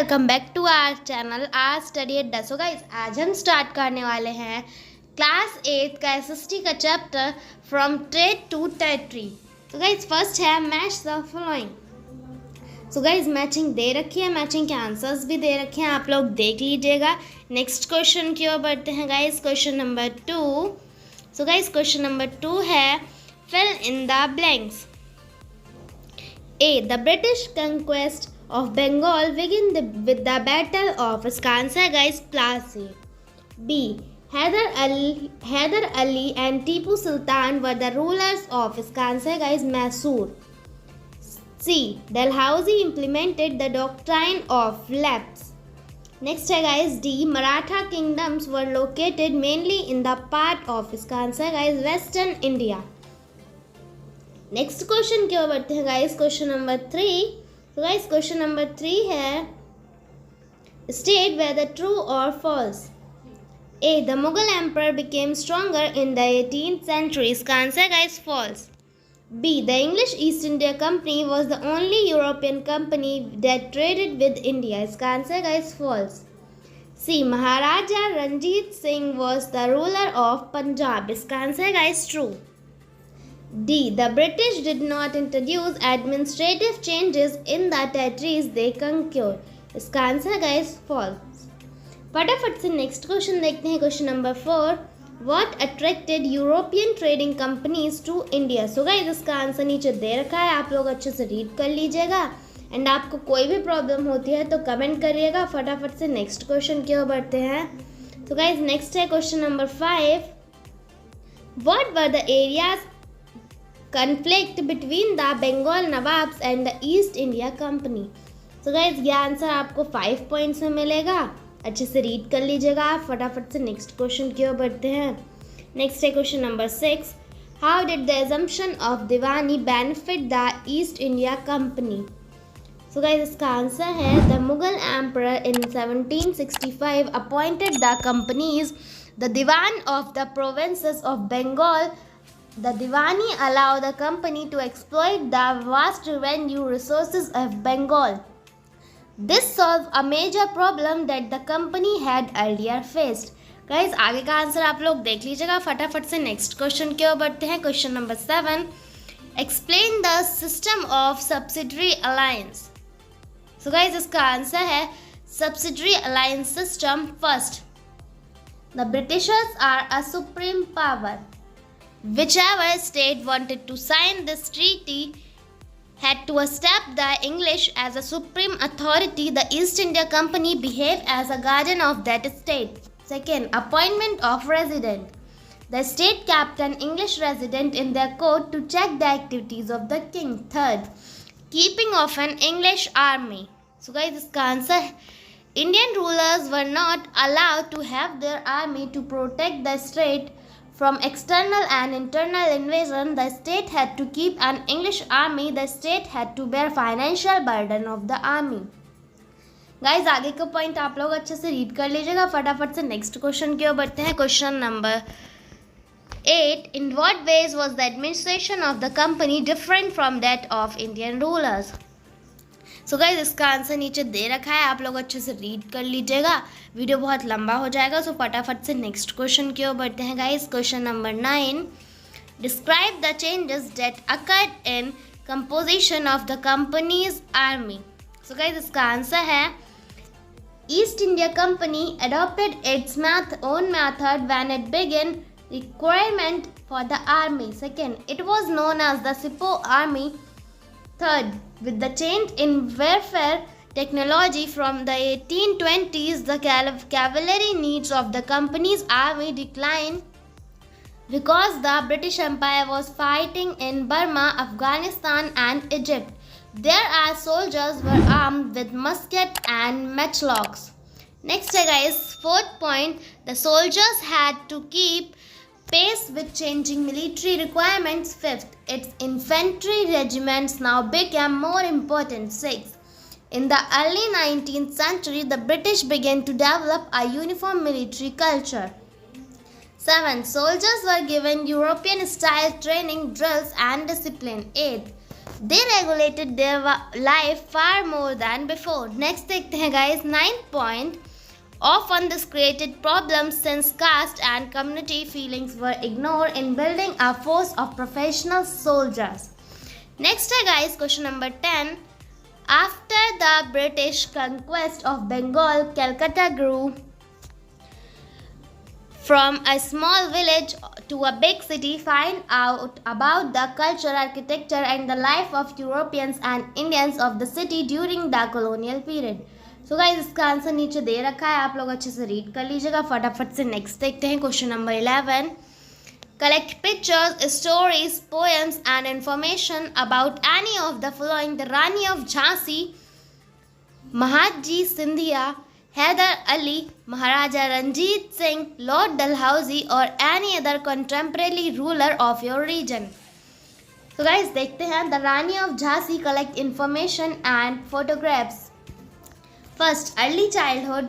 Welcome back to our channel आज study Adda. So guys आज हम स्टार्ट करने वाले हैं क्लास 8 का एसएसटी का chapter from trade to territory. तो गाइस फर्स्ट है match the following. So guys matching दे रखी है, मैचिंग के आंसर्स भी दे रखे हैं, आप लोग देख लीजिएगा। नेक्स्ट क्वेश्चन की ओर बढ़ते हैं guys, question number 2। So guys question number 2 है fill in the blanks. A. The British conquest of Bengal began with the Battle of, इसका आंसर है guys Plassey. B. Haidar Ali and Tipu Sultan were the rulers of, इसका answer है guys Mysore. C. Dalhousie implemented the doctrine of lapse. Next है guys D. Maratha kingdoms were located mainly in the part of, इसका answer है guys Western India. Next question की ओर बढ़ते हैं guys, question number 3। तो guys question number 3 है state whether true और false. A. The Mughal empire became stronger in the 18th century, इसका आंसर है guys false. B. The English East India company was the only European company that traded with India, इसका answer है guys false. C. Maharaja Ranjit Singh was the ruler of Punjab, इसका answer है guys true. D. The British did not introduce administrative changes in the territories they conquered, इसका answer guys false. फटाफट से next question देखते हैं, question number 4। What attracted European trading companies to India? So guys इसका answer नीचे दे रखा है, आप लोग अच्छे से रीड कर लीजिएगा। एंड आपको कोई भी प्रॉब्लम होती है तो कमेंट करिएगा। फटाफट से नेक्स्ट क्वेश्चन की ओर बढ़ते हैं। तो गाइस नेक्स्ट है question number 5। What were the areas conflict between the Bengal Nawabs and the East India Company? So guys ये आंसर आपको 5 पॉइंट्स में मिलेगा, अच्छे से रीड कर लीजिएगा। आप फटाफट से नेक्स्ट क्वेश्चन की ओर बढ़ते हैं। नेक्स्ट है question number 6। How did the assumption of Deewani benefit the East India Company? So guys इसका आंसर है the Mughal emperor in 1765 appointed the companies the Diwan of the provinces of Bengal. The Diwani allow the company to exploit the vast revenue resources of Bengal. This solved a major problem that the company had earlier faced. Guys आगे का answer आप लोग देख लीजिएगा। फटाफट से next question की ओर बढ़ते हैं, question number 7। Explain the system of subsidiary alliance. So guys इसका आंसर है subsidiary alliance system. First, the Britishers are a supreme power. Whichever state wanted to sign this treaty had to accept the English as a supreme authority. The East India Company behaved as a guardian of that state. Second, appointment of resident. The state kept an English resident in their court to check the activities of the king. Third, keeping of an English army. So guys इसका answer Indian rulers were not allowed to have their army to protect the state from external and internal invasion. The state had to keep an English army. The state had to bear financial burden of the army. Guys आगे का point आप लोग अच्छे से read कर लीजिएगा। फटाफट से नेक्स्ट क्वेश्चन की ओर बढ़ते हैं, question number 8। In what ways was the administration of the company different from that of Indian rulers? So guys इसका आंसर नीचे दे रखा है, आप लोग अच्छे से रीड कर लीजिएगा, वीडियो बहुत लंबा हो जाएगा। सो फटाफट से नेक्स्ट क्वेश्चन की ओर बढ़ते हैं guys, question number 9। Describe the changes that occurred in composition of the companies army. So guys इसका आंसर है east India company adopted its own method when it began requirement for the army. Second, it was known as the Sipo army. Third, with the change in warfare technology from the 1820s, the cavalry needs of the company's army declined because the British Empire was fighting in Burma, Afghanistan and Egypt. Their soldiers were armed with muskets and matchlocks. Next guys, fourth point, the soldiers had to keep pace with changing military requirements. Fifth, its infantry regiments now became more important. Sixth, in the early 19th century, the British began to develop a uniform military culture. Seventh, soldiers were given European-style training, drills and discipline. Eighth, They regulated their life far more than before. Next देखते हैं guys, 9th point. Often this created problems since caste and community feelings were ignored in building a force of professional soldiers. Next है guys, question number 10. After the British conquest of Bengal, Calcutta grew from a small village to a big city. Find out about the culture, architecture and the life of Europeans and Indians of the city during the colonial period. So guys, इसका answer नीचे दे रखा है, आप लोग अच्छे से read कर लीजिएगा. फटाफट से नेक्स्ट देखते हैं. Question number 11. Collect pictures, stories, poems and information about any of the following: the Rani of Jhansi, Mahadji Sindhia, Haidar Ali, Maharaja Ranjit Singh, Lord Dalhousie or any other contemporary ruler of your region. So guys, देखते हैं. The Rani of Jhansi collect information and photographs. First, early childhood,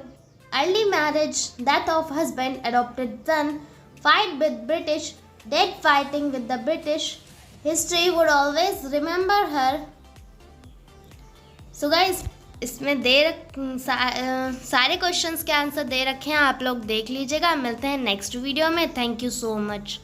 early marriage, death of husband, adopted son, fight with British, dead fighting with the British, history would always remember her. So guys, इसमें सारे questions के answer दे रखे हैं, आप लोग देख लीजिएगा. मिलते हैं नेक्स्ट वीडियो में. Thank you so much.